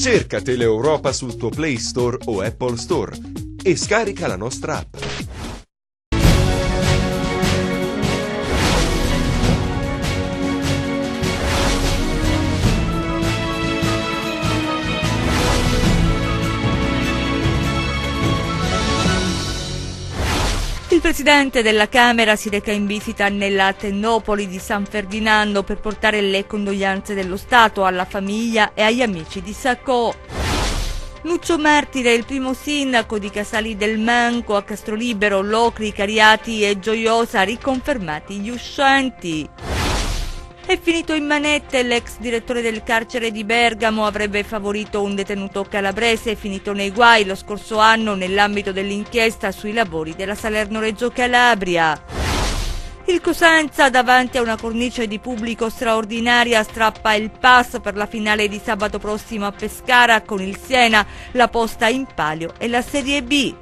Cerca Teleeuropa sul tuo Play Store o Apple Store e scarica la nostra app. Il presidente della Camera si reca in visita nella tendopoli di San Ferdinando per portare le condoglianze dello Stato alla famiglia e agli amici di Sacco. Lucio Martire, il primo sindaco di Casali del Manco, a Castrolibero, Locri, Cariati e Gioiosa, riconfermati gli uscenti. È finito in manette, l'ex direttore del carcere di Bergamo avrebbe favorito un detenuto calabrese finito nei guai lo scorso anno nell'ambito dell'inchiesta sui lavori della Salerno-Reggio Calabria. Il Cosenza, davanti a una cornice di pubblico straordinaria, strappa il pass per la finale di sabato prossimo a Pescara con il Siena, la posta in palio e la Serie B.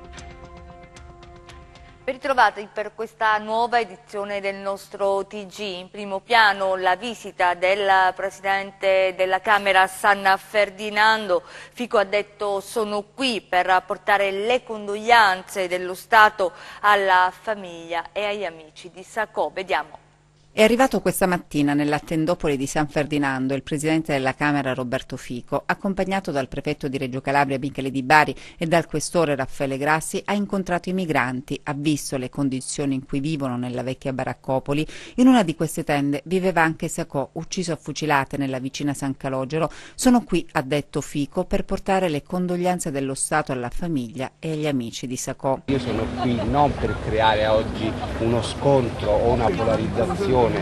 Ben ritrovati per questa nuova edizione del nostro TG. In primo piano la visita del Presidente della Camera San Ferdinando. Fico ha detto: sono qui per portare le condoglianze dello Stato alla famiglia e agli amici di Sacco. Vediamo. È arrivato questa mattina nella tendopoli di San Ferdinando il presidente della Camera Roberto Fico, accompagnato dal prefetto di Reggio Calabria Michele Di Bari e dal questore Raffaele Grassi. Ha incontrato i migranti, ha visto le condizioni in cui vivono nella vecchia baraccopoli. In una di queste tende viveva anche Sacco, ucciso a fucilate nella vicina San Calogero. Sono qui, ha detto Fico, per portare le condoglianze dello Stato alla famiglia e agli amici di Sacco. Io sono qui non per creare oggi uno scontro o una polarizzazione, ma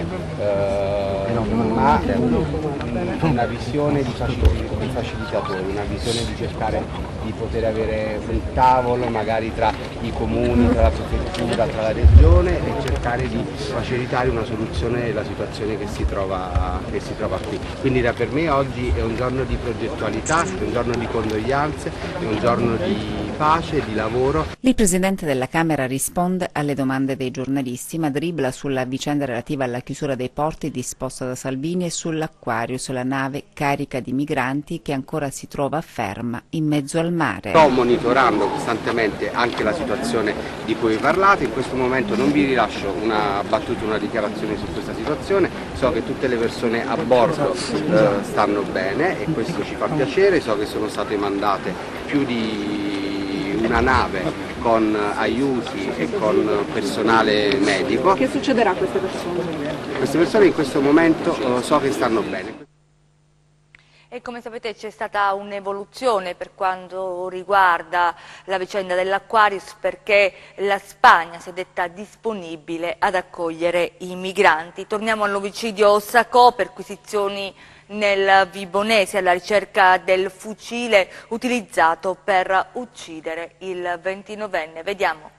una visione di facilitatori, una visione di cercare di poter avere un tavolo magari tra i comuni, tra la prefettura, tra la regione e cercare di facilitare una soluzione della situazione che si trova qui. Quindi per me oggi è un giorno di progettualità, è un giorno di condoglianze, è un giorno di pace, di lavoro. Il presidente della Camera risponde alle domande dei giornalisti, ma dribbla sulla vicenda relativa alla chiusura dei porti disposta da Salvini e sull'Aquarius, sulla nave carica di migranti che ancora si trova ferma in mezzo al mare. Sto monitorando costantemente anche la situazione di cui parlate. In questo momento non vi rilascio una battuta, una dichiarazione su questa situazione. So che tutte le persone a bordo stanno bene e questo ci fa piacere. So che sono state mandate più di una nave con aiuti e con personale medico. Che succederà a queste persone? Queste persone in questo momento so che stanno bene. E come sapete c'è stata un'evoluzione per quanto riguarda la vicenda dell'Aquarius, perché la Spagna si è detta disponibile ad accogliere i migranti. Torniamo all'omicidio Sacco, perquisizioni nel Vibonese alla ricerca del fucile utilizzato per uccidere il 29enne. Vediamo.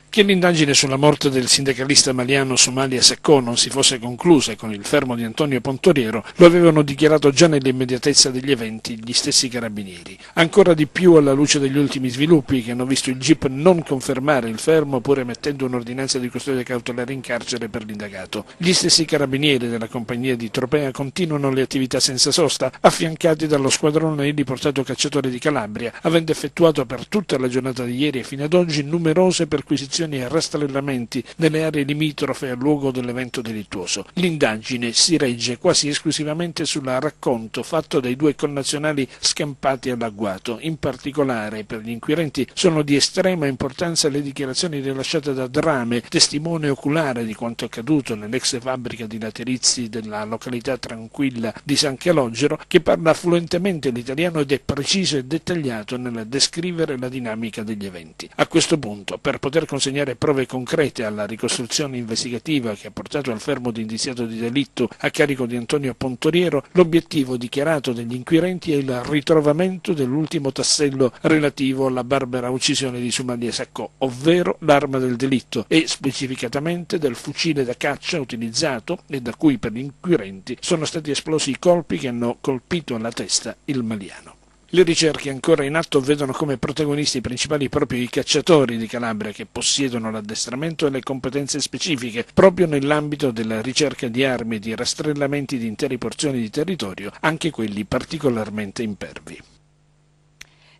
Che l'indagine sulla morte del sindacalista maliano Somalia Sacco non si fosse conclusa con il fermo di Antonio Pontoriero lo avevano dichiarato già nell'immediatezza degli eventi gli stessi carabinieri. Ancora di più alla luce degli ultimi sviluppi che hanno visto il GIP non confermare il fermo pur emettendo un'ordinanza di custodia cautelare in carcere per l'indagato. Gli stessi carabinieri della compagnia di Tropea continuano le attività senza sosta, affiancati dallo squadrone eliportato cacciatore di Calabria, avendo effettuato per tutta la giornata di ieri e fino ad oggi numerose perquisizioni e rastrellamenti nelle aree limitrofe al luogo dell'evento delittuoso. L'indagine si regge quasi esclusivamente sul racconto fatto dai due connazionali scampati all'agguato. In particolare per gli inquirenti sono di estrema importanza le dichiarazioni rilasciate da Drame, testimone oculare di quanto accaduto nell'ex fabbrica di laterizi della località tranquilla di San Calogero, che parla fluentemente l'italiano ed è preciso e dettagliato nel descrivere la dinamica degli eventi. A questo punto, per poter consegnare prove concrete alla ricostruzione investigativa che ha portato al fermo di indiziato di delitto a carico di Antonio Pontoriero, l'obiettivo dichiarato degli inquirenti è il ritrovamento dell'ultimo tassello relativo alla barbara uccisione di Somalia Sacco, ovvero l'arma del delitto e specificatamente del fucile da caccia utilizzato e da cui per gli inquirenti sono stati esplosi i colpi che hanno colpito alla testa il maliano. Le ricerche ancora in atto vedono come protagonisti principali proprio i cacciatori di Calabria, che possiedono l'addestramento e le competenze specifiche proprio nell'ambito della ricerca di armi e di rastrellamenti di intere porzioni di territorio, anche quelli particolarmente impervi.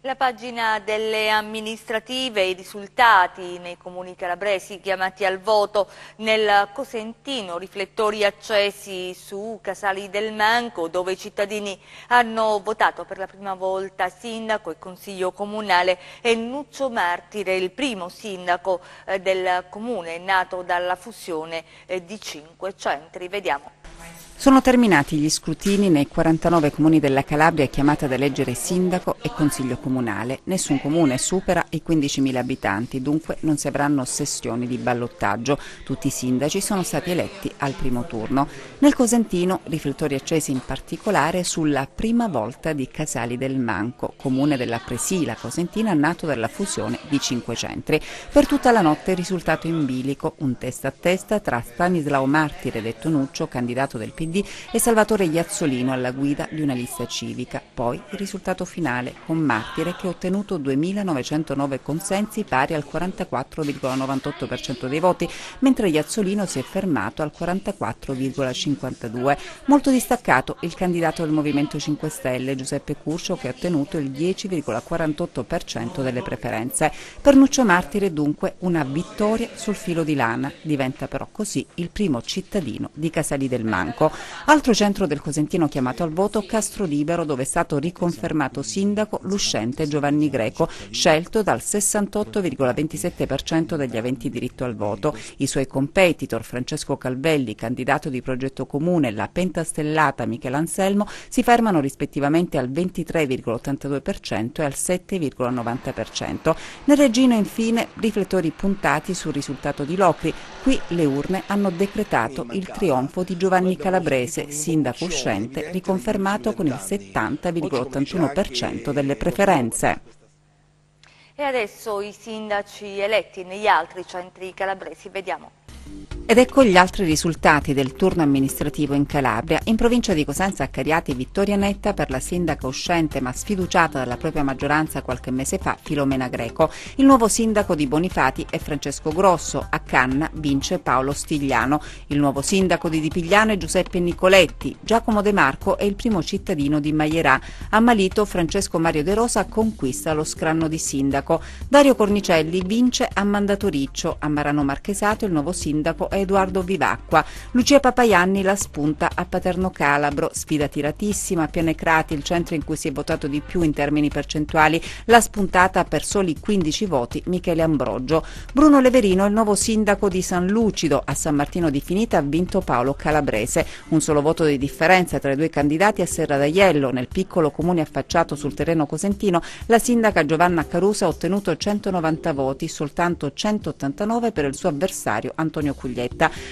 La pagina delle amministrative, i risultati nei comuni calabresi chiamati al voto nel Cosentino, riflettori accesi su Casali del Manco, dove i cittadini hanno votato per la prima volta sindaco e consiglio comunale, e Nuccio Martire, il primo sindaco del comune nato dalla fusione di 5 centri. Vediamo. Sono terminati gli scrutini nei 49 comuni della Calabria chiamati ad eleggere sindaco e consiglio comunale. Nessun comune supera i 15.000 abitanti, dunque non si avranno sessioni di ballottaggio. Tutti i sindaci sono stati eletti al primo turno. Nel Cosentino, riflettori accesi in particolare sulla prima volta di Casali del Manco, comune della Presila cosentina nato dalla fusione di 5 centri. Per tutta la notte il risultato in bilico, un testa a testa tra Stanislao Martire, detto Nuccio, candidato del PD, e Salvatore Iazzolino alla guida di una lista civica. Poi il risultato finale con Martire che ha ottenuto 2.909 consensi pari al 44,98% dei voti, mentre Iazzolino si è fermato al 44,52%. Molto distaccato il candidato del Movimento 5 Stelle, Giuseppe Curcio, che ha ottenuto il 10,48% delle preferenze. Per Nuccio Martire dunque una vittoria sul filo di lana, diventa però così il primo cittadino di Casali del Manco. Altro centro del Cosentino chiamato al voto, Castrolibero, dove è stato riconfermato sindaco l'uscente Giovanni Greco, scelto dal 68,27% degli aventi diritto al voto. I suoi competitor Francesco Calvelli, candidato di Progetto Comune, e la pentastellata Michele Anselmo si fermano rispettivamente al 23,82% e al 7,90%. Nel Reggino infine riflettori puntati sul risultato di Locri. Qui le urne hanno decretato il trionfo di Giovanni Calabrese, sindaco uscente, riconfermato con il 70,81% delle preferenze. E adesso i sindaci eletti negli altri centri calabresi, vediamo. Ed ecco gli altri risultati del turno amministrativo in Calabria. In provincia di Cosenza a Cariati vittoria netta per la sindaca uscente ma sfiduciata dalla propria maggioranza qualche mese fa, Filomena Greco. Il nuovo sindaco di Bonifati è Francesco Grosso. A Canna vince Paolo Stigliano. Il nuovo sindaco di Dipigliano è Giuseppe Nicoletti. Giacomo De Marco è il primo cittadino di Maierà. A Malito Francesco Mario De Rosa conquista lo scranno di sindaco. Dario Cornicelli vince a Mandatoriccio. A Marano Marchesato il nuovo sindaco è Edoardo Vivacqua. Lucia Papaianni la spunta a Paterno Calabro, sfida tiratissima. A Pianecrati, il centro in cui si è votato di più in termini percentuali, l'ha spuntata per soli 15 voti Michele Ambrogio. Bruno Leverino è il nuovo sindaco di San Lucido. A San Martino di Finita ha vinto Paolo Calabrese. Un solo voto di differenza tra i due candidati a Serra d'Aiello. Nel piccolo comune affacciato sul terreno cosentino, la sindaca Giovanna Carusa ha ottenuto 190 voti, soltanto 189 per il suo avversario Antonio Cuglietta.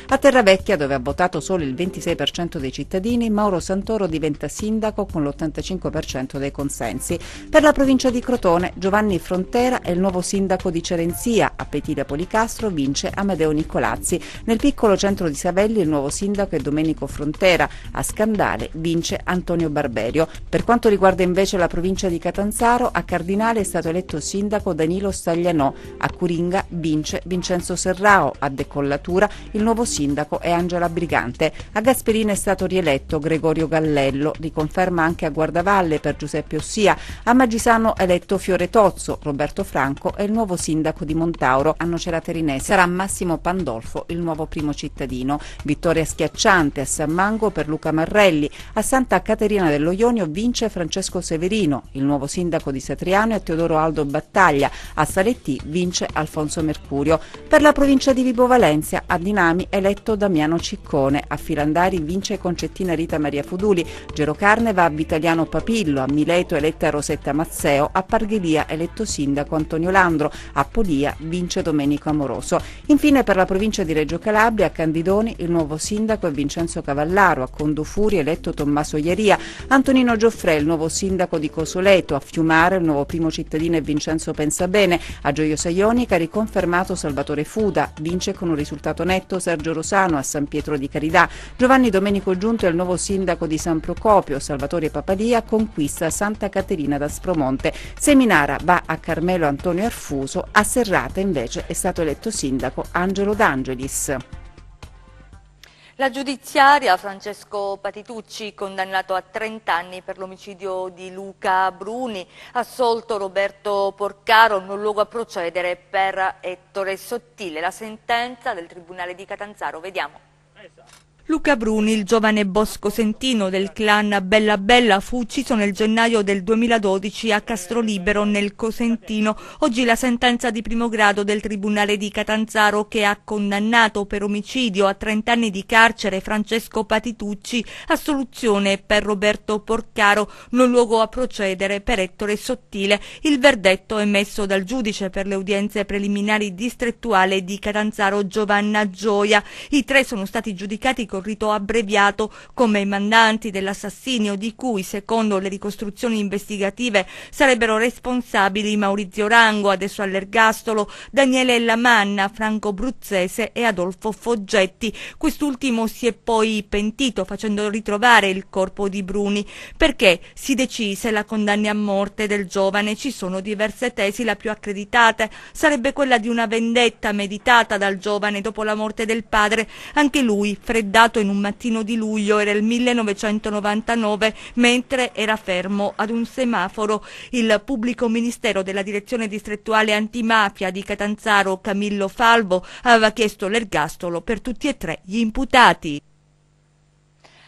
A Terravecchia, dove ha votato solo il 26% dei cittadini, Mauro Santoro diventa sindaco con l'85% dei consensi. Per la provincia di Crotone, Giovanni Frontera è il nuovo sindaco di Cerenzia. A Petila Policastro vince Amedeo Nicolazzi. Nel piccolo centro di Savelli il nuovo sindaco è Domenico Frontera. A Scandale vince Antonio Barberio. Per quanto riguarda invece la provincia di Catanzaro, a Cardinale è stato eletto sindaco Danilo Staglianò. A Curinga vince Vincenzo Serrao. A Decollatura il nuovo sindaco è Angela Brigante. A Gasperina è stato rieletto Gregorio Gallello. Riconferma anche a Guardavalle per Giuseppe Ossia. A Maggisano è eletto Fiore Tozzo. Roberto Franco è il nuovo sindaco di Montauro. A Nocera Terinese sarà Massimo Pandolfo il nuovo primo cittadino. Vittoria schiacciante a San Mango per Luca Marrelli. A Santa Caterina dello Ionio vince Francesco Severino. Il nuovo sindaco di Satriano è Teodoro Aldo Battaglia. A Salettì vince Alfonso Mercurio. Per la provincia di Vibo Valencia, a Dinami eletto Damiano Ciccone. A Filandari vince Concettina Rita Maria Fuduli. Gerocarne va a Vitaliano Papillo. A Mileto eletta Rosetta Mazzeo. A Parghelia eletto sindaco Antonio Landro. A Polia vince Domenico Amoroso. Infine per la provincia di Reggio Calabria, a Candidoni il nuovo sindaco è Vincenzo Cavallaro. A Condofuri eletto Tommaso Iaria. Antonino Gioffre il nuovo sindaco di Cosoleto. A Fiumare il nuovo primo cittadino è Vincenzo Pensabene. A Gioiosa Ionica riconfermato Salvatore Fuda. Vince con un risultato netto Sergio Rosano. A San Pietro di Carità Giovanni Domenico Giunto è il nuovo sindaco di San Procopio. Salvatore Papalia conquista Santa Caterina d'Aspromonte. Seminara va a Carmelo Antonio Arfuso. A Serrata invece è stato eletto sindaco Angelo D'Angelis. La giudiziaria, Francesco Patitucci, condannato a 30 anni per l'omicidio di Luca Bruni, assolto Roberto Porcaro, non luogo a procedere per Ettore Sottile. La sentenza del Tribunale di Catanzaro, vediamo. Luca Bruni, il giovane boscosentino del clan Bella Bella, fu ucciso nel gennaio del 2012 a Castrolibero nel Cosentino. Oggi la sentenza di primo grado del Tribunale di Catanzaro, che ha condannato per omicidio a 30 anni di carcere Francesco Patitucci, assoluzione per Roberto Porcaro, non luogo a procedere per Ettore Sottile. Il verdetto emesso dal giudice per le udienze preliminari distrettuale di Catanzaro Giovanna Gioia. I tre sono stati giudicati con rito abbreviato come i mandanti dell'assassinio, di cui, secondo le ricostruzioni investigative, sarebbero responsabili Maurizio Rango, adesso all'ergastolo, Daniele Lamanna, Franco Bruzzese e Adolfo Foggetti. Quest'ultimo si è poi pentito facendo ritrovare il corpo di Bruni. Perché si decise la condanna a morte del giovane? Ci sono diverse tesi, la più accreditata sarebbe quella di una vendetta meditata dal giovane dopo la morte del padre, anche lui freddato in un mattino di luglio, era il 1999, mentre era fermo ad un semaforo. Il pubblico ministero della direzione distrettuale antimafia di Catanzaro, Camillo Falvo, aveva chiesto l'ergastolo per tutti e tre gli imputati.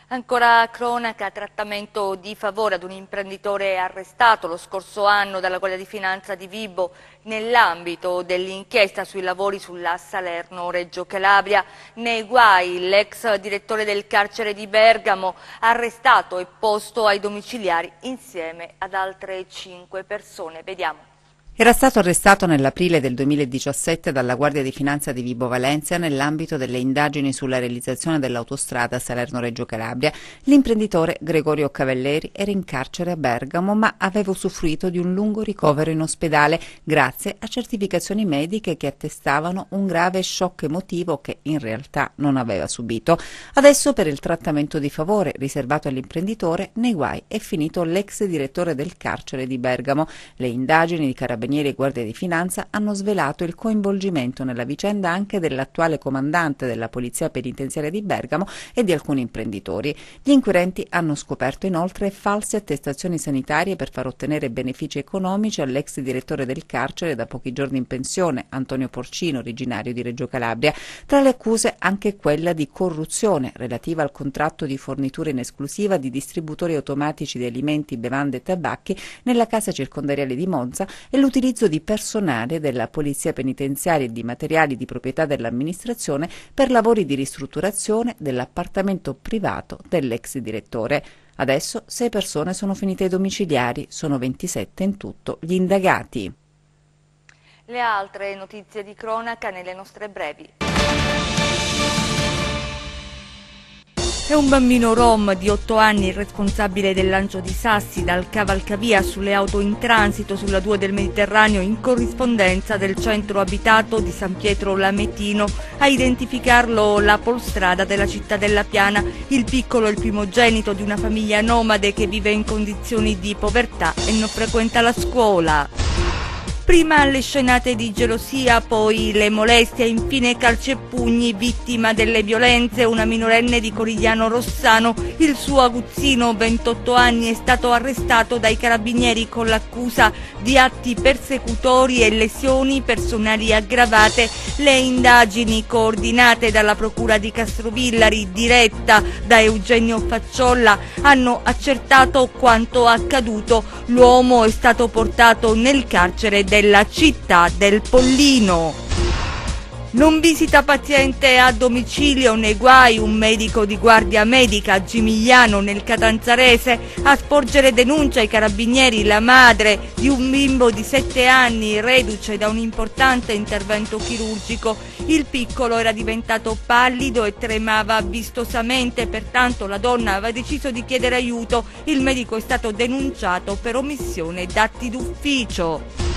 Ancora cronaca, trattamento di favore ad un imprenditore arrestato lo scorso anno dalla Guardia di Finanza di Vibo nell'ambito dell'inchiesta sui lavori sulla Salerno-Reggio Calabria. Nei guai l'ex direttore del carcere di Bergamo, arrestato e posto ai domiciliari insieme ad altre 5 persone. Vediamo. Era stato arrestato nell'aprile del 2017 dalla Guardia di Finanza di Vibo Valentia nell'ambito delle indagini sulla realizzazione dell'autostrada Salerno-Reggio Calabria. L'imprenditore Gregorio Cavelleri era in carcere a Bergamo, ma aveva usufruito di un lungo ricovero in ospedale grazie a certificazioni mediche che attestavano un grave shock emotivo che in realtà non aveva subito. Adesso, per il trattamento di favore riservato all'imprenditore, nei guai è finito l'ex direttore del carcere di Bergamo. Le indagini di Carabinieri e Guardia di Finanza hanno svelato il coinvolgimento nella vicenda anche dell'attuale comandante della Polizia Penitenziaria di Bergamo e di alcuni imprenditori. Gli inquirenti hanno scoperto inoltre false attestazioni sanitarie per far ottenere benefici economici all'ex direttore del carcere da pochi giorni in pensione, Antonio Porcino, originario di Reggio Calabria. Tra le accuse anche quella di corruzione relativa al contratto di fornitura in esclusiva di distributori automatici di alimenti, bevande e tabacchi nella casa circondariale di Monza e l'utilizzo di personale della Polizia Penitenziaria e di materiali di proprietà dell'amministrazione per lavori di ristrutturazione dell'appartamento privato dell'ex direttore. Adesso 6 persone sono finite ai domiciliari, sono 27 in tutto gli indagati. Le altre notizie di cronaca nelle nostre brevi. È un bambino rom di 8 anni il responsabile del lancio di sassi dal cavalcavia sulle auto in transito sulla 2 del Mediterraneo in corrispondenza del centro abitato di San Pietro Lametino. A identificarlo la polstrada della città della Piana. Il piccolo è il primogenito di una famiglia nomade che vive in condizioni di povertà e non frequenta la scuola. Prima le scenate di gelosia, poi le molestie, infine calci e pugni, vittima delle violenze una minorenne di Corigliano Rossano. Il suo aguzzino, 28 anni, è stato arrestato dai carabinieri con l'accusa di atti persecutori e lesioni personali aggravate. Le indagini, coordinate dalla Procura di Castrovillari, diretta da Eugenio Facciolla, hanno accertato quanto accaduto. L'uomo è stato portato nel carcere della città del Pollino. Non visita paziente a domicilio nei guai, un medico di guardia medica a Gimigliano nel Catanzarese. A sporgere denuncia ai carabinieri la madre di un bimbo di 7 anni reduce da un importante intervento chirurgico. Il piccolo era diventato pallido e tremava vistosamente, pertanto la donna aveva deciso di chiedere aiuto. Il medico è stato denunciato per omissione d'atti d'ufficio.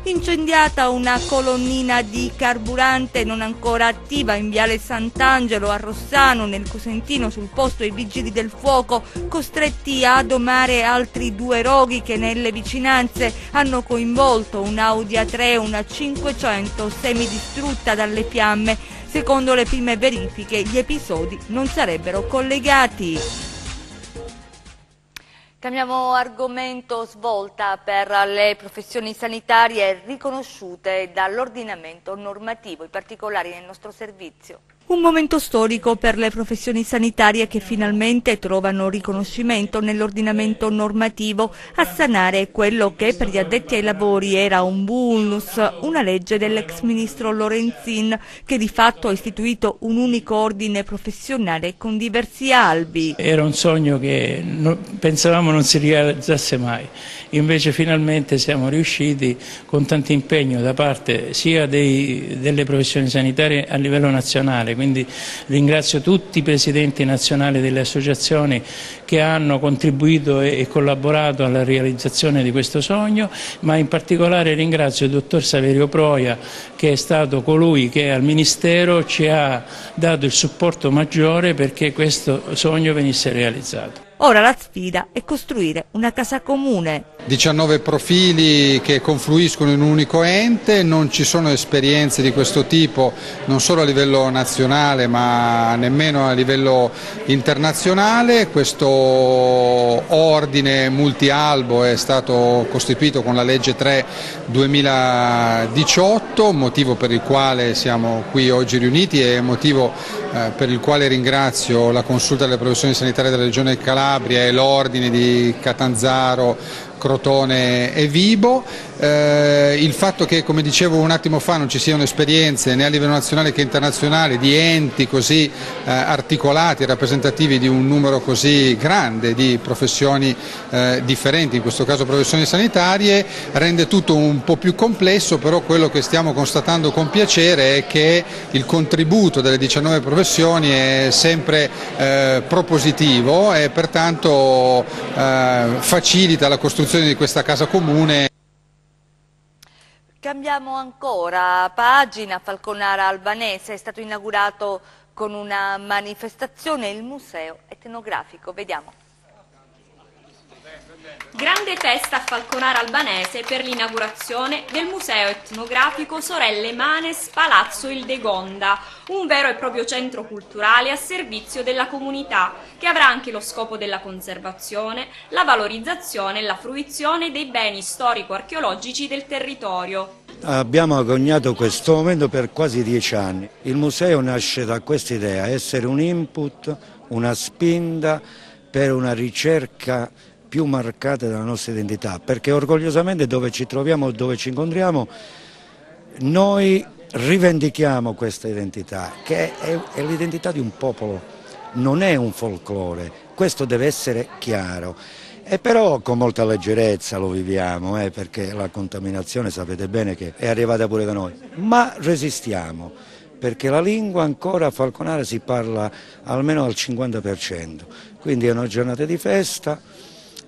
Incendiata una colonnina di carburante non ancora attiva in viale Sant'Angelo a Rossano nel Cosentino. Sul posto i vigili del fuoco, costretti a domare altri 2 roghi che nelle vicinanze hanno coinvolto un Audi A3 e una 500 semidistrutta dalle fiamme. Secondo le prime verifiche, gli episodi non sarebbero collegati. Cambiamo argomento. Svolta per le professioni sanitarie riconosciute dall'ordinamento normativo, in particolare nel nostro servizio. Un momento storico per le professioni sanitarie che finalmente trovano riconoscimento nell'ordinamento normativo, a sanare quello che per gli addetti ai lavori era un vulnus, una legge dell'ex ministro Lorenzin che di fatto ha istituito un unico ordine professionale con diversi albi. Era un sogno che pensavamo non si realizzasse mai, invece finalmente siamo riusciti con tanto impegno da parte sia delle professioni sanitarie a livello nazionale. Quindi ringrazio tutti i presidenti nazionali delle associazioni che hanno contribuito e collaborato alla realizzazione di questo sogno, ma in particolare ringrazio il dottor Saverio Proia, che è stato colui che al Ministero ci ha dato il supporto maggiore perché questo sogno venisse realizzato. Ora la sfida è costruire una casa comune. 19 profili che confluiscono in un unico ente, non ci sono esperienze di questo tipo non solo a livello nazionale ma nemmeno a livello internazionale. Questo ordine multialbo è stato costituito con la legge 3/2018, motivo per il quale siamo qui oggi riuniti e motivo per il quale ringrazio la Consulta delle professioni sanitarie della Regione Calabria e l'ordine di Catanzaro, Crotone e Vibo. Il fatto che, come dicevo un attimo fa, non ci siano esperienze né a livello nazionale che internazionale di enti così articolati e rappresentativi di un numero così grande di professioni differenti, in questo caso professioni sanitarie, rende tutto un po' più complesso, però quello che stiamo constatando con piacere è che il contributo delle 19 professioni è sempre propositivo e pertanto facilita la costruzione di questa casa comune. Cambiamo ancora pagina. Falconara Albanese è stato inaugurato con una manifestazione il museo etnografico. Vediamo. Grande festa a Falconara Albanese per l'inaugurazione del Museo Etnografico Sorelle Manes Palazzo Ildegonda, un vero e proprio centro culturale a servizio della comunità, che avrà anche lo scopo della conservazione, la valorizzazione e la fruizione dei beni storico-archeologici del territorio. Abbiamo agognato questo momento per quasi 10 anni. Il museo nasce da questa idea, essere un input, una spinta per una ricerca più marcate della nostra identità, perché orgogliosamente dove ci troviamo, dove ci incontriamo, noi rivendichiamo questa identità, che è l'identità di un popolo, non è un folklore, questo deve essere chiaro. E però con molta leggerezza lo viviamo, perché la contaminazione sapete bene che è arrivata pure da noi, ma resistiamo, perché la lingua ancora a Falconara si parla almeno al 50%, quindi è una giornata di festa.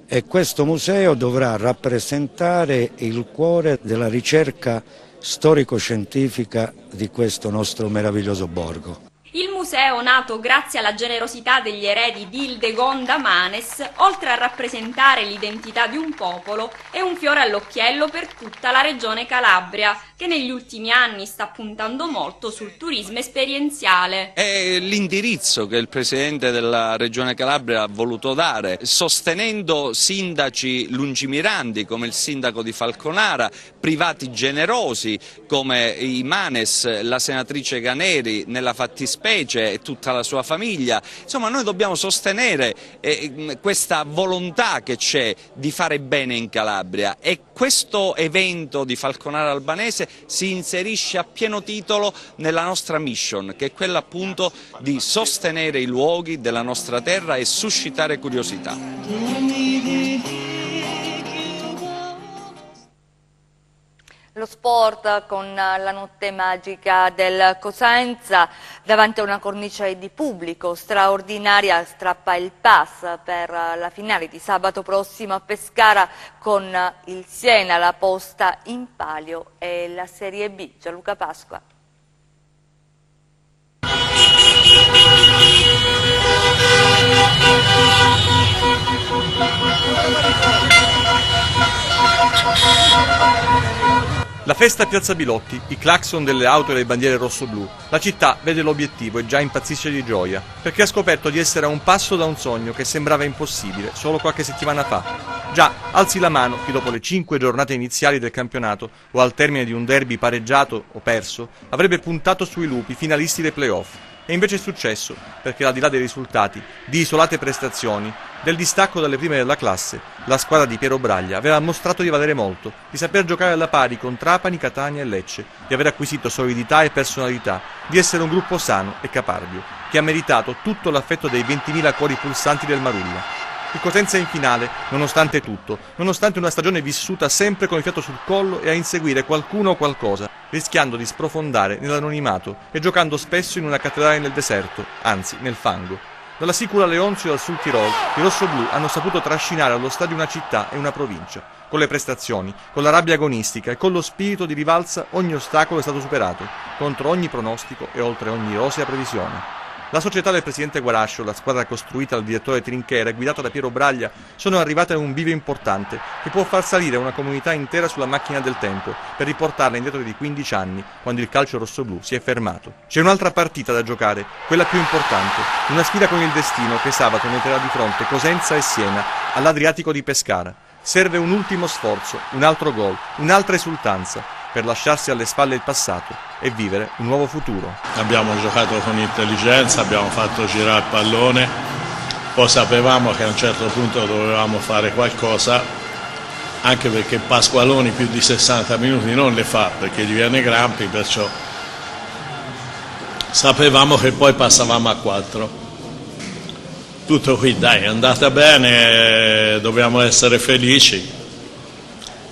E questo museo dovrà rappresentare il cuore della ricerca storico-scientifica di questo nostro meraviglioso borgo. Il museo, nato grazie alla generosità degli eredi di Ildegonda Manes, oltre a rappresentare l'identità di un popolo, è un fiore all'occhiello per tutta la regione Calabria, che negli ultimi anni sta puntando molto sul turismo esperienziale. È l'indirizzo che il Presidente della Regione Calabria ha voluto dare, sostenendo sindaci lungimiranti come il sindaco di Falconara, privati generosi come i Manes, la senatrice Caneri, nella fattispecie e tutta la sua famiglia. Insomma, noi dobbiamo sostenere questa volontà che c'è di fare bene in Calabria, e questo evento di Falconara Albanese si inserisce a pieno titolo nella nostra mission, che è quella appunto di sostenere i luoghi della nostra terra e suscitare curiosità. Lo sport con la notte magica del Cosenza davanti a una cornice di pubblico straordinaria strappa il pass per la finale di sabato prossimo a Pescara con il Siena, la posta in palio e la Serie B. Gianluca Pasqua. La festa a Piazza Bilotti, i clacson delle auto e le bandiere rosso-blu. La città vede l'obiettivo e già impazzisce di gioia, perché ha scoperto di essere a un passo da un sogno che sembrava impossibile solo qualche settimana fa. Già, alzi la mano chi dopo le 5 giornate iniziali del campionato o al termine di un derby pareggiato o perso avrebbe puntato sui lupi finalisti dei playoff. E invece è successo, perché al di là dei risultati, di isolate prestazioni, del distacco dalle prime della classe, la squadra di Piero Braglia aveva mostrato di valere molto, di saper giocare alla pari con Trapani, Catania e Lecce, di aver acquisito solidità e personalità, di essere un gruppo sano e caparbio, che ha meritato tutto l'affetto dei 20.000 cuori pulsanti del Marulla. Il Cosenza è in finale, nonostante tutto, nonostante una stagione vissuta sempre con il fiato sul collo e a inseguire qualcuno o qualcosa, rischiando di sprofondare nell'anonimato e giocando spesso in una cattedrale nel deserto, anzi nel fango. Dalla Sicula Leonzio e dal Sul Tirol, i rossoblù hanno saputo trascinare allo stadio una città e una provincia. Con le prestazioni, con la rabbia agonistica e con lo spirito di rivalsa ogni ostacolo è stato superato, contro ogni pronostico e oltre ogni rosea previsione. La società del presidente Guarascio, la squadra costruita dal direttore Trinchera e guidata da Piero Braglia, sono arrivate a un bivio importante che può far salire una comunità intera sulla macchina del tempo per riportarla indietro di 15 anni, quando il calcio rossoblù si è fermato. C'è un'altra partita da giocare, quella più importante, una sfida con il destino che sabato metterà di fronte Cosenza e Siena all'Adriatico di Pescara. Serve un ultimo sforzo, un altro gol, un'altra esultanza, per lasciarsi alle spalle il passato e vivere un nuovo futuro. Abbiamo giocato con intelligenza, abbiamo fatto girare il pallone, poi sapevamo che a un certo punto dovevamo fare qualcosa, anche perché Pasqualoni più di 60 minuti non le fa perché gli viene Grampi, perciò sapevamo che poi passavamo a 4. Tutto qui, dai, è andata bene, dobbiamo essere felici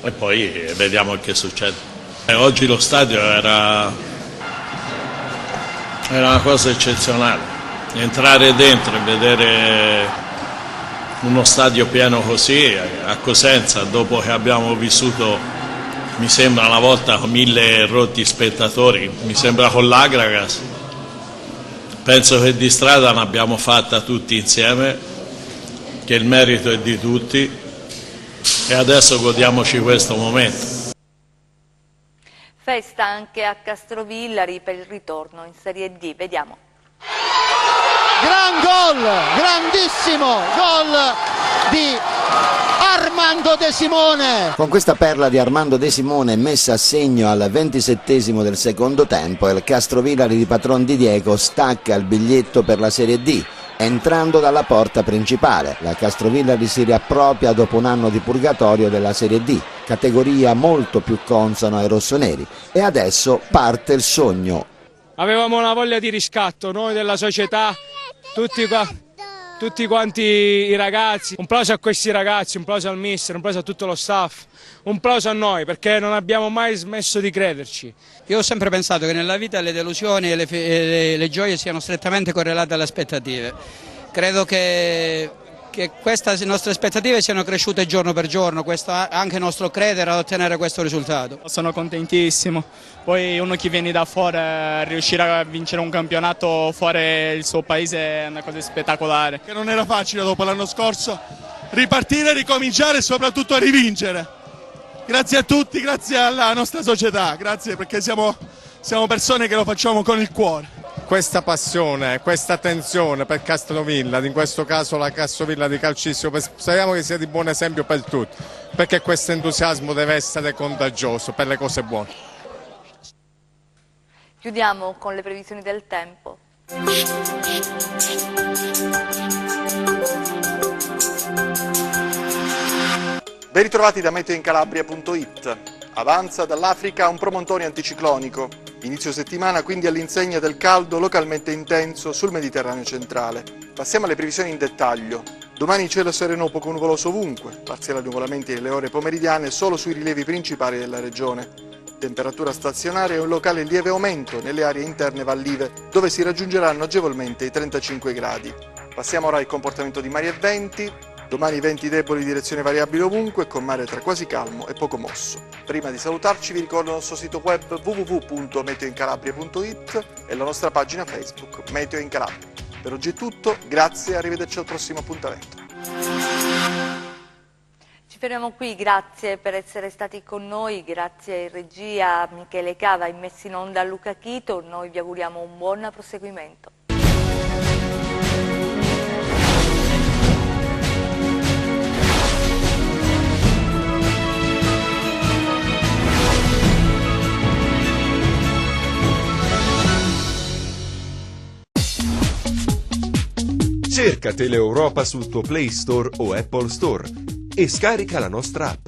e poi vediamo che succede. Oggi lo stadio era una cosa eccezionale, entrare dentro e vedere uno stadio pieno così a Cosenza, dopo che abbiamo vissuto, mi sembra una volta con 1000 rotti spettatori, mi sembra con l'Agragas, penso che di strada ne abbiamo fatta tutti insieme, che il merito è di tutti e adesso godiamoci questo momento. Festa anche a Castrovillari per il ritorno in Serie D, vediamo. Gran gol, grandissimo gol di Armando De Simone. Con questa perla di Armando De Simone messa a segno al 27esimo del secondo tempo, il Castrovillari di Patron Di Diego stacca il biglietto per la Serie D. Entrando dalla porta principale, la Castrovillari si riappropria dopo un anno di purgatorio della Serie D, categoria molto più consona ai rossoneri, e adesso parte il sogno. Avevamo una voglia di riscatto, noi della società, tutti quanti i ragazzi, un plauso a questi ragazzi, un plauso al mister, un plauso a tutto lo staff, un plauso a noi perché non abbiamo mai smesso di crederci. Io ho sempre pensato che nella vita le delusioni e le gioie siano strettamente correlate alle aspettative. Credo che queste nostre aspettative siano cresciute giorno per giorno, questo è anche il nostro credere ad ottenere questo risultato. Sono contentissimo, poi uno che viene da fuori riuscire a vincere un campionato fuori il suo paese è una cosa spettacolare. Che non era facile dopo l'anno scorso ripartire, ricominciare e soprattutto rivincere. Grazie a tutti, grazie alla nostra società, grazie perché siamo persone che lo facciamo con il cuore. Questa passione, questa attenzione per Castrovillari, in questo caso la Castrovillari di calcissimo, speriamo che sia di buon esempio per tutti, perché questo entusiasmo deve essere contagioso per le cose buone. Chiudiamo con le previsioni del tempo. Ben ritrovati da meteoincalabria.it. Avanza dall'Africa un promontorio anticiclonico. Inizio settimana quindi all'insegna del caldo localmente intenso sul Mediterraneo centrale. Passiamo alle previsioni in dettaglio. Domani cielo sereno poco nuvoloso ovunque, parziali annuvolamenti nelle ore pomeridiane solo sui rilievi principali della regione. Temperatura stazionaria e un locale lieve aumento nelle aree interne vallive, dove si raggiungeranno agevolmente i 35 gradi. Passiamo ora al comportamento di mari e venti. Domani venti deboli, direzione variabile ovunque, con mare tra quasi calmo e poco mosso. Prima di salutarci vi ricordo il nostro sito web www.meteoincalabria.it e la nostra pagina Facebook Meteo in Calabria. Per oggi è tutto, grazie e arrivederci al prossimo appuntamento. fermiamo qui, grazie per essere stati con noi, grazie in regia a Michele Cava, in messa in onda a Luca Chito, noi vi auguriamo un buon proseguimento. Cerca Teleeuropa sul tuo Play Store o Apple Store e scarica la nostra app.